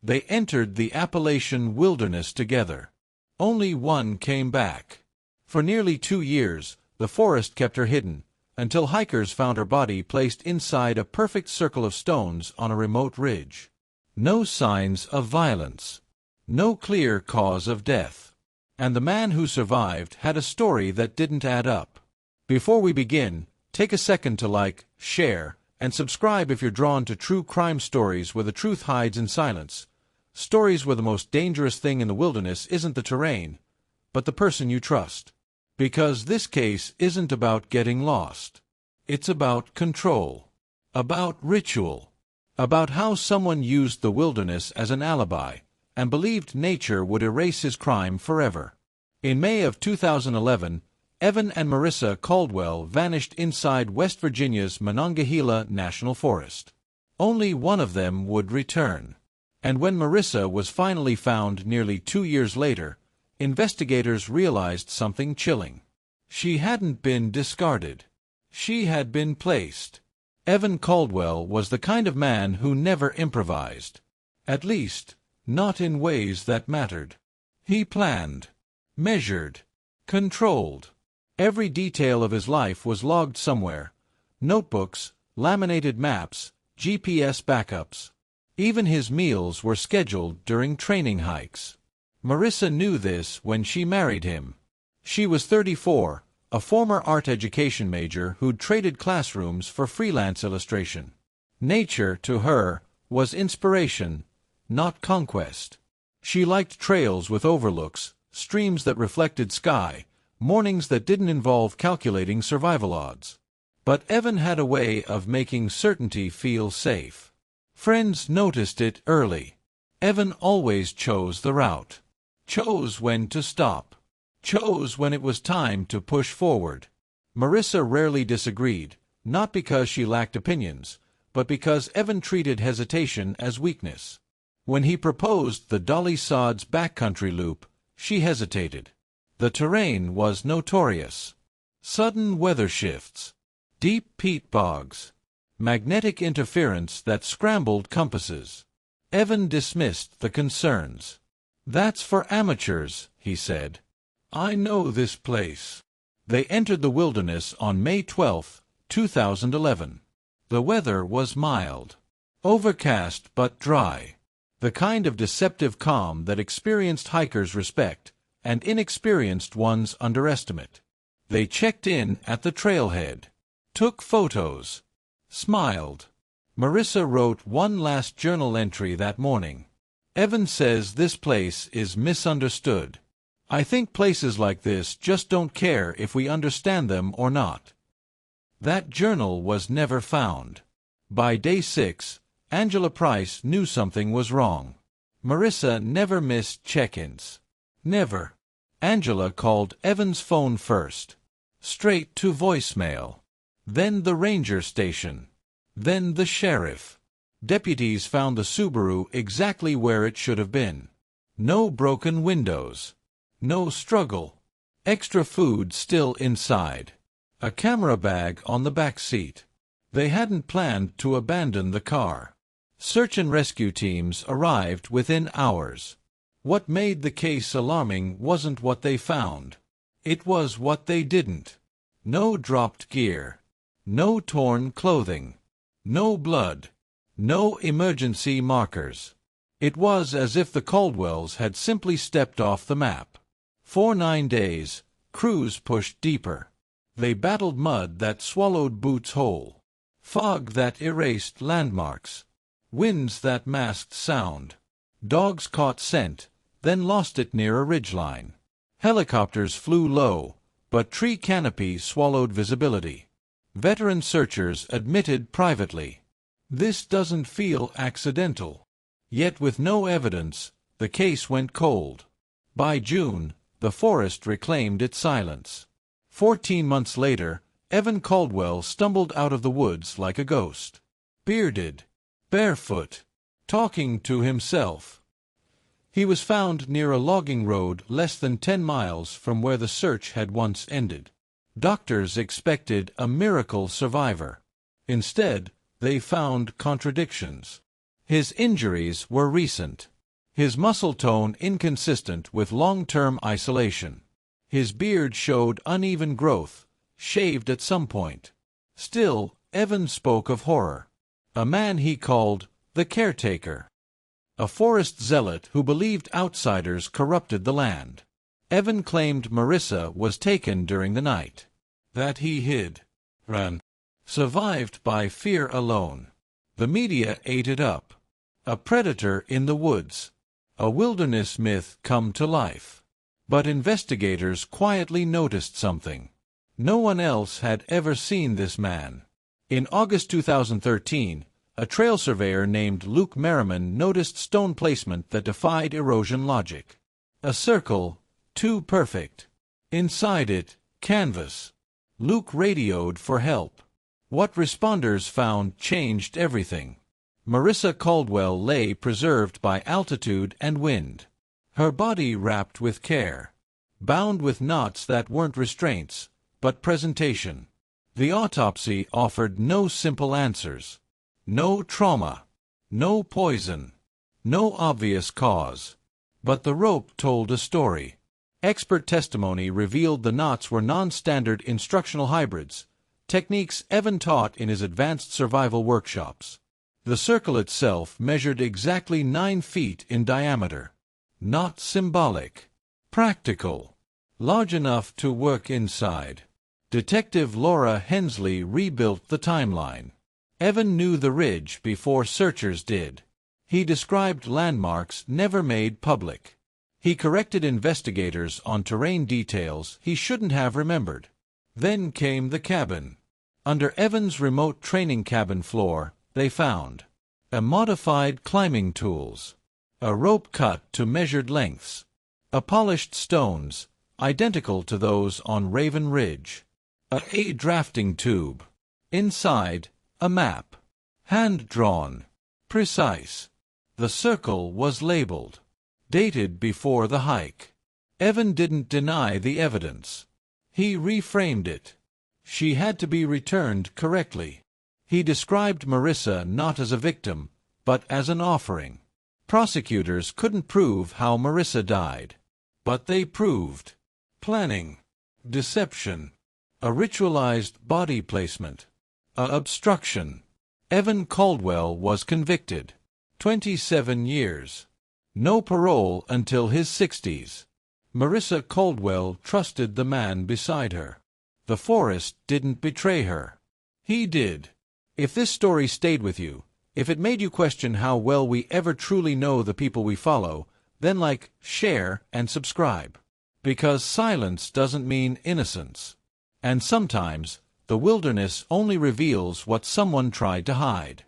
They entered the Appalachian wilderness together. Only one came back. For nearly 2 years, the forest kept her hidden, until hikers found her body placed inside a perfect circle of stones on a remote ridge. No signs of violence. No clear cause of death. And the man who survived had a story that didn't add up. Before we begin, take a second to like, share, and subscribe if you're drawn to true crime stories where the truth hides in silence. Stories where the most dangerous thing in the wilderness isn't the terrain, but the person you trust. Because this case isn't about getting lost. It's about control. About ritual. About how someone used the wilderness as an alibi, and believed nature would erase his crime forever. In May of 2011, Evan and Marissa Caldwell vanished inside West Virginia's Monongahela National Forest. Only one of them would return. And when Marissa was finally found nearly 2 years later, investigators realized something chilling. She hadn't been discarded. She had been placed. Evan Caldwell was the kind of man who never improvised. At least, not in ways that mattered. He planned, measured, controlled. Every detail of his life was logged somewhere. Notebooks, laminated maps, GPS backups. Even his meals were scheduled during training hikes. Marissa knew this when she married him. She was 34, a former art education major who'd traded classrooms for freelance illustration. Nature, to her, was inspiration, not conquest. She liked trails with overlooks, streams that reflected sky, mornings that didn't involve calculating survival odds. But Evan had a way of making certainty feel safe. Friends noticed it early. Evan always chose the route. Chose when to stop. Chose when it was time to push forward. Marissa rarely disagreed, not because she lacked opinions, but because Evan treated hesitation as weakness. When he proposed the Dolly Sod's Backcountry loop, she hesitated. The terrain was notorious. Sudden weather shifts. Deep peat bogs. Magnetic interference that scrambled compasses. Evan dismissed the concerns. "That's for amateurs," he said. "I know this place." They entered the wilderness on May 12, 2011. The weather was mild. Overcast but dry. The kind of deceptive calm that experienced hikers respect and inexperienced ones underestimate. They checked in at the trailhead. Took photos. Smiled. Marissa wrote one last journal entry that morning. "Evan says this place is misunderstood. I think places like this just don't care if we understand them or not." That journal was never found. By day 6, Angela Price knew something was wrong. Marissa never missed check-ins. Never. Angela called Evan's phone first. Straight to voicemail. Then the ranger station. Then the sheriff. Deputies found the Subaru exactly where it should have been. No broken windows. No struggle. Extra food still inside. A camera bag on the back seat. They hadn't planned to abandon the car. Search and rescue teams arrived within hours. What made the case alarming wasn't what they found. It was what they didn't. No dropped gear. No torn clothing. No blood. No emergency markers. It was as if the Caldwells had simply stepped off the map. For 9 days, crews pushed deeper. They battled mud that swallowed boots whole. Fog that erased landmarks. Winds that masked sound. Dogs caught scent, then lost it near a ridgeline. Helicopters flew low, but tree canopy swallowed visibility. Veteran searchers admitted privately, "This doesn't feel accidental." Yet with no evidence, the case went cold. By June, the forest reclaimed its silence. 14 months later, Evan Caldwell stumbled out of the woods like a ghost. Bearded. Barefoot. Talking to himself. He was found near a logging road less than 10 miles from where the search had once ended. Doctors expected a miracle survivor. Instead, they found contradictions. His injuries were recent. His muscle tone inconsistent with long-term isolation. His beard showed uneven growth, shaved at some point. Still, Evan spoke of horror. A man he called the caretaker. A forest zealot who believed outsiders corrupted the land. Evan claimed Marissa was taken during the night. That he hid, ran, survived by fear alone. The media ate it up. A predator in the woods. A wilderness myth come to life. But investigators quietly noticed something. No one else had ever seen this man. In August 2013, a trail surveyor named Luke Merriman noticed stone placement that defied erosion logic. A circle, too perfect. Inside it, canvas. Luke radioed for help. What responders found changed everything. Marissa Caldwell lay preserved by altitude and wind. Her body wrapped with care. Bound with knots that weren't restraints, but presentation. The autopsy offered no simple answers. No trauma. No poison. No obvious cause. But the rope told a story. Expert testimony revealed the knots were non-standard instructional hybrids, techniques Evan taught in his advanced survival workshops. The circle itself measured exactly 9 feet in diameter. Not symbolic. Practical. Large enough to work inside. Detective Laura Hensley rebuilt the timeline. Evan knew the ridge before searchers did. He described landmarks never made public. He corrected investigators on terrain details he shouldn't have remembered. Then came the cabin. Under Evan's remote training cabin floor, they found a modified climbing tools, a rope cut to measured lengths, a polished stones, identical to those on Raven Ridge, a drafting tube. Inside, a map. Hand-drawn. Precise. The circle was labeled. Dated before the hike. Evan didn't deny the evidence. He reframed it. She had to be returned correctly. He described Marissa not as a victim, but as an offering. Prosecutors couldn't prove how Marissa died. But they proved planning, deception, a ritualized body placement, a obstruction. Evan Caldwell was convicted. 27 years. No parole until his 60s. Marissa Caldwell trusted the man beside her. The forest didn't betray her. He did. If this story stayed with you, if it made you question how well we ever truly know the people we follow, then like, share, and subscribe. Because silence doesn't mean innocence. And sometimes, the wilderness only reveals what someone tried to hide.